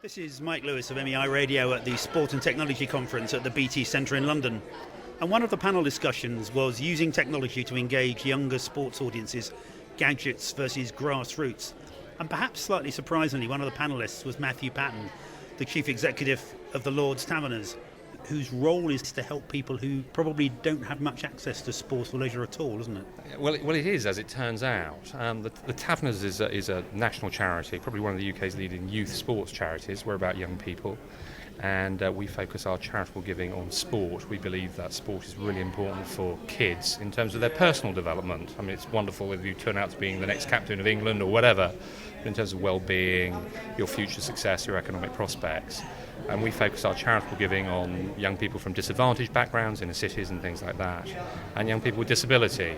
This is Mike Lewis of MEI Radio at the Sport and Technology Conference at the BT Centre in London. And one of the panel discussions was using technology to engage younger sports audiences, gadgets versus grassroots. And perhaps slightly surprisingly, one of the panellists was Matthew Patten, the Chief Executive of the Lord's Taverners, whose role is to help people who probably don't have much access to sport or leisure at all, isn't it? Well, it is, as it turns out. The Taverners is a national charity, probably one of the UK's leading youth sports charities. We're about young people, and we focus our charitable giving on sport. We believe that sport is really important for kids in terms of their personal development. I mean, it's wonderful if you turn out to being the next captain of England or whatever, but in terms of well-being, your future success, your economic prospects. And we focus our charitable giving on young people from disadvantaged backgrounds, inner cities and things like that, and young people with disability.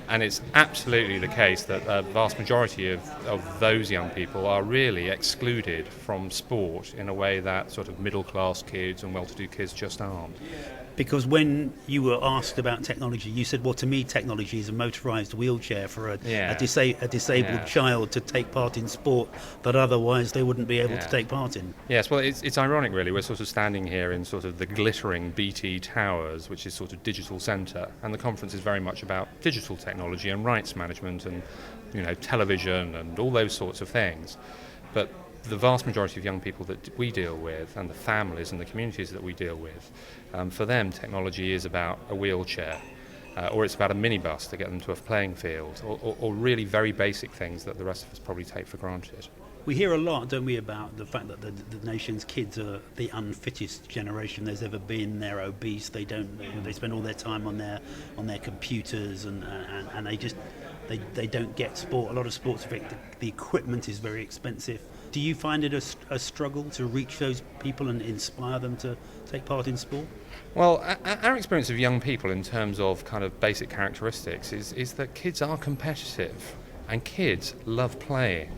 And it's absolutely the case that a vast majority of those young people are really excluded from sport in a way that sort of middle-class kids and well-to-do kids just aren't. Because when you were asked about technology, you said, well, to me, technology is a motorised wheelchair for a disabled child to take part in sport that otherwise they wouldn't be able to take part in. Yes, well, it's ironic, really. We're sort of standing here in sort of the glittering BT Towers, which is sort of digital centre, and the conference is very much about digital technology and rights management and, television and all those sorts of things. But the vast majority of young people that we deal with and the families and the communities that we deal with, for them technology is about a wheelchair or it's about a minibus to get them to a playing field or really very basic things that the rest of us probably take for granted. We hear a lot, don't we, about the fact that the nation's kids are the unfittest generation there's ever been. They're obese. They spend all their time on their computers and they don't get sport. A lot of sports, the equipment is very expensive. Do you find it a struggle to reach those people and inspire them to take part in sport? Well, our experience of young people in terms of kind of basic characteristics is that kids are competitive and kids love playing.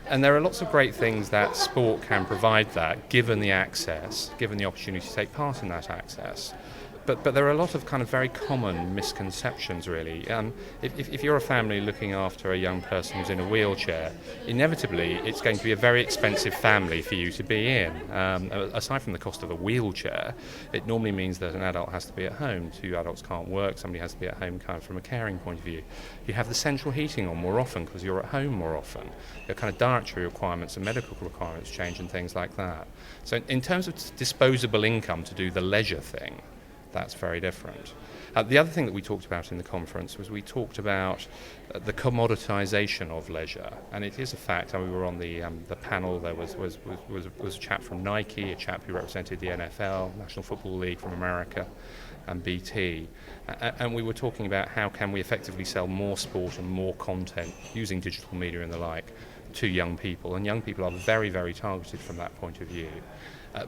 And there are lots of great things that sport can provide that, given the access, given the opportunity to take part in that access. But there are a lot of kind of very common misconceptions, really. If you're a family looking after a young person who's in a wheelchair, inevitably it's going to be a very expensive family for you to be in. Aside from the cost of a wheelchair, it normally means that an adult has to be at home. Two adults can't work, somebody has to be at home kind of from a caring point of view. You have the central heating on more often because you're at home more often. Your kind of dietary requirements and medical requirements change and things like that. So in terms of disposable income to do the leisure thing, that's very different. The other thing that we talked about in the conference was we talked about the commoditisation of leisure, and it is a fact. We were on the panel. There was a chap from Nike, a chap who represented the NFL, National Football League from America, and BT, and we were talking about how can we effectively sell more sport and more content using digital media and the like to young people, and young people are very, very targeted from that point of view.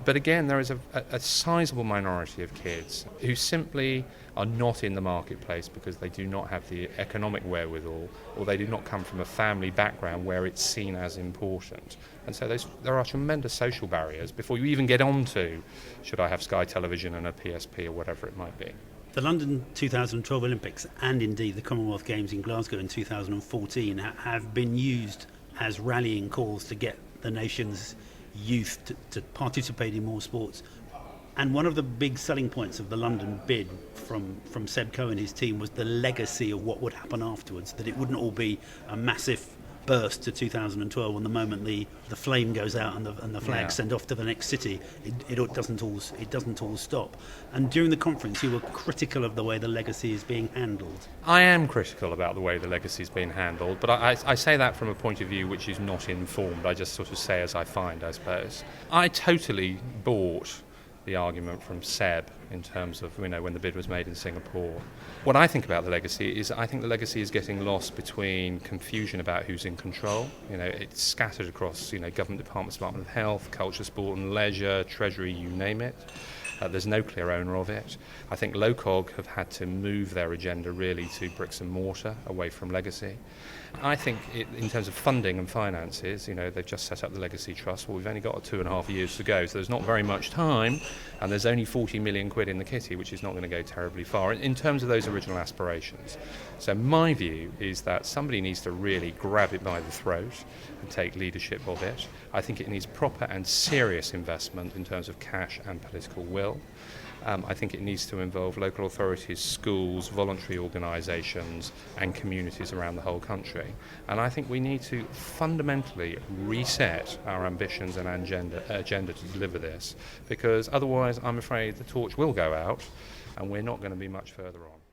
But again, there is a sizable minority of kids who simply are not in the marketplace because they do not have the economic wherewithal or they do not come from a family background where it's seen as important. And so there are tremendous social barriers before you even get on to should I have Sky Television and a PSP or whatever it might be. The London 2012 Olympics and indeed the Commonwealth Games in Glasgow in 2014 have been used as rallying calls to get the nation's youth to participate in more sports. And one of the big selling points of the London bid from Seb Coe and his team was the legacy of what would happen afterwards, that it wouldn't all be a massive burst to 2012 when the moment the flame goes out and the flags send off to the next city, it doesn't all stop. And during the conference you were critical of the way the legacy is being handled. I am critical about the way the legacy is being handled, but I say that from a point of view which is not informed. I just sort of say as I find, I suppose. I totally bought the argument from Seb in terms of, when the bid was made in Singapore. What I think about the legacy is I think the legacy is getting lost between confusion about who's in control. It's scattered across, government departments, Department of Health, Culture, Sport and Leisure, Treasury, you name it. There's no clear owner of it. I think LOCOG have had to move their agenda really to bricks and mortar, away from legacy. I think in terms of funding and finances, they've just set up the Legacy Trust. Well, we've only got 2.5 years to go, so there's not very much time, and there's only 40 million quid in the kitty, which is not going to go terribly far in terms of those original aspirations. So my view is that somebody needs to really grab it by the throat and take leadership of it. I think it needs proper and serious investment in terms of cash and political will. I think it needs to involve local authorities, schools, voluntary organisations and communities around the whole country. And I think we need to fundamentally reset our ambitions and agenda to deliver this, because otherwise I'm afraid the torch will go out and we're not going to be much further on.